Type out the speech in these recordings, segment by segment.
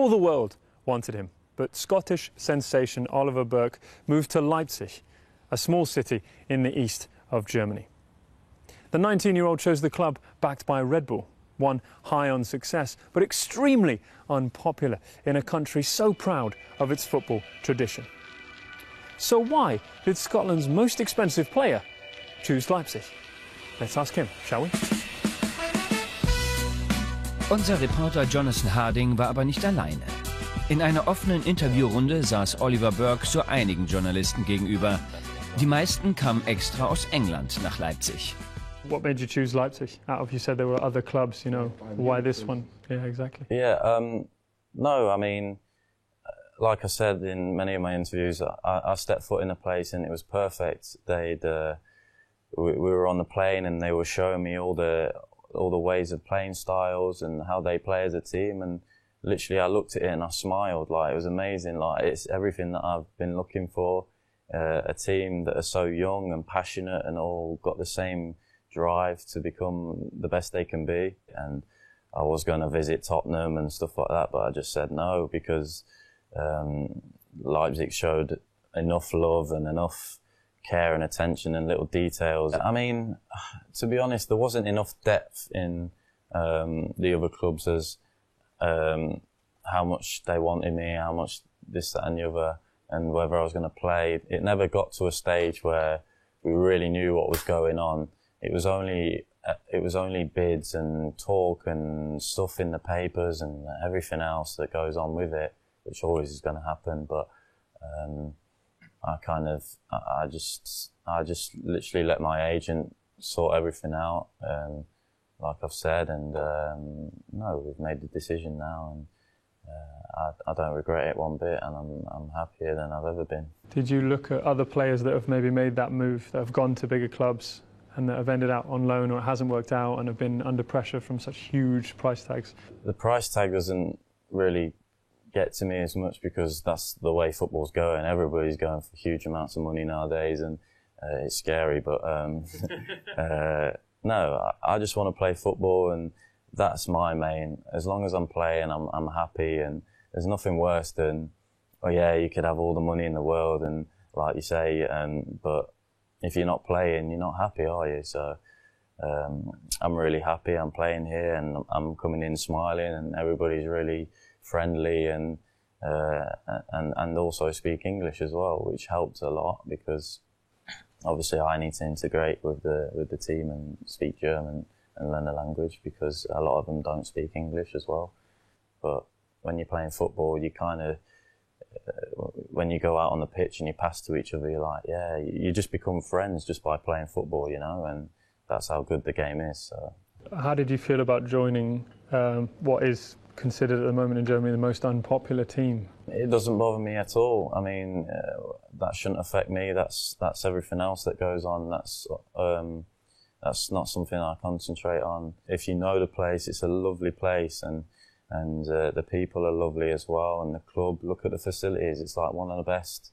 All the world wanted him, but Scottish sensation Oliver Burke moved to Leipzig, a small city in the east of Germany. The 19-year-old chose the club backed by Red Bull, one high on success, but extremely unpopular in a country so proud of its football tradition. So why did Scotland's most expensive player choose Leipzig? Let's ask him, shall we? Unser Reporter Jonathan Harding war aber nicht alleine. In einer offenen Interviewrunde saß Oliver Burke so einigen Journalisten gegenüber. Die meisten kamen extra aus England nach Leipzig. What made you choose Leipzig? You said there were other clubs, you know. Why this one? Yeah, exactly. Yeah, no, I mean, like I said in many of my interviews, I stepped foot in a place and it was perfect. We were on the plane and they were showing me all the ways of playing styles and how they play as a team, and literally I looked at it and I smiled. Like, it was amazing. Like, it's everything that I've been looking for. A team that are so young and passionate and all got the same drive to become the best they can be. And I was going to visit Tottenham and stuff like that, but I just said no, because Leipzig showed enough love and enough care and attention and little details. I mean, to be honest, there wasn't enough depth in the other clubs as how much they wanted me, how much this, that and the other, and whether I was going to play. It never got to a stage where we really knew what was going on. It was only bids and talk and stuff in the papers and everything else that goes on with it, which always is going to happen. But I just literally let my agent sort everything out, like I've said, and no, we've made the decision now, and I don't regret it one bit, and I'm happier than I've ever been. Did you look at other players that have maybe made that move, that have gone to bigger clubs and that have ended out on loan or it hasn't worked out and have been under pressure from such huge price tags? The price tag doesn't really get to me as much because that's the way football's going. Everybody's going for huge amounts of money nowadays, and it's scary. But no, I just want to play football, and that's my main. As long as I'm playing, I'm happy, and there's nothing worse than, oh yeah, you could have all the money in the world, and like you say, but if you're not playing, you're not happy, are you? So I'm really happy. I'm playing here, and I'm coming in smiling, and everybody's really friendly, and also speak English as well, which helped a lot because obviously I need to integrate with the team and speak German and learn the language, because a lot of them don't speak English as well. But when you're playing football, you kind of when you go out on the pitch and you pass to each other, you're like, yeah, you just become friends just by playing football, you know, and that's how good the game is. So. How did you feel about joining what is considered at the moment in Germany the most unpopular team? It doesn't bother me at all. I mean, that shouldn't affect me. That's everything else that goes on. That's not something I concentrate on. If you know the place, it's a lovely place, and the people are lovely as well, and the club, look at the facilities, it's like one of the best,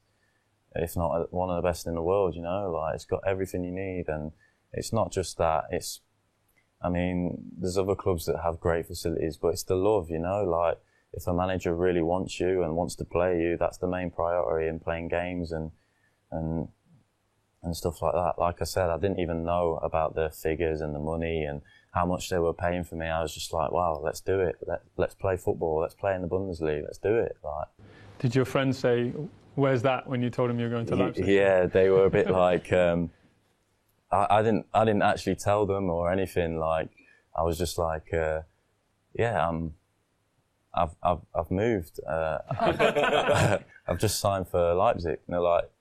if not one of the best in the world, you know, like it's got everything you need. And it's not just that, I mean, there's other clubs that have great facilities, but it's the love, you know, like if a manager really wants you and wants to play you, that's the main priority in playing games and stuff like that. Like I said, I didn't even know about the figures and the money and how much they were paying for me. I was just like, wow, let's do it. Let's play football. Let's play in the Bundesliga. Let's do it. Like, did your friends say, where's that, when you told them you were going to Leipzig? Yeah, they were a bit like, I didn't actually tell them or anything. Like, I was just like, yeah, I've moved. I've just signed for Leipzig. And they're like,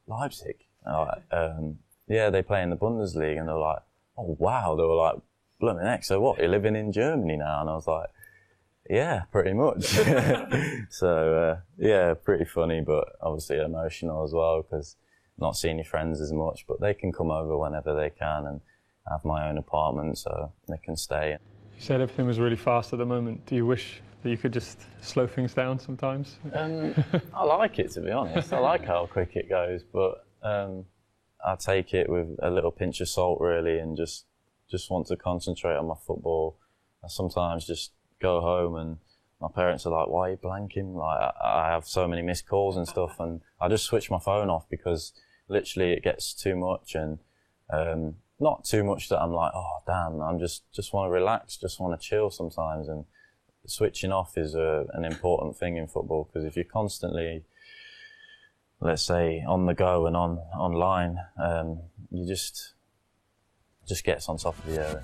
Leipzig? Like, yeah, they play in the Bundesliga. And they're like, oh wow. They were like, blooming heck, so what, you're living in Germany now? And I was like, yeah, pretty much. So, yeah, pretty funny, but obviously emotional as well, because not seeing your friends as much, but they can come over whenever they can, and I have my own apartment, so they can stay. You said everything was really fast at the moment. Do you wish that you could just slow things down sometimes? I like it, to be honest. I like how quick it goes, but I take it with a little pinch of salt, really, and just want to concentrate on my football. I sometimes just go home and my parents are like, why are you blanking? Like, I have so many missed calls and stuff, and I just switch my phone off because literally it gets too much, and not too much that I'm like, oh damn, I'm just want to relax, just want to chill sometimes, and switching off is an important thing in football, because if you're constantly, let's say, on the go and online, you just gets on top of you.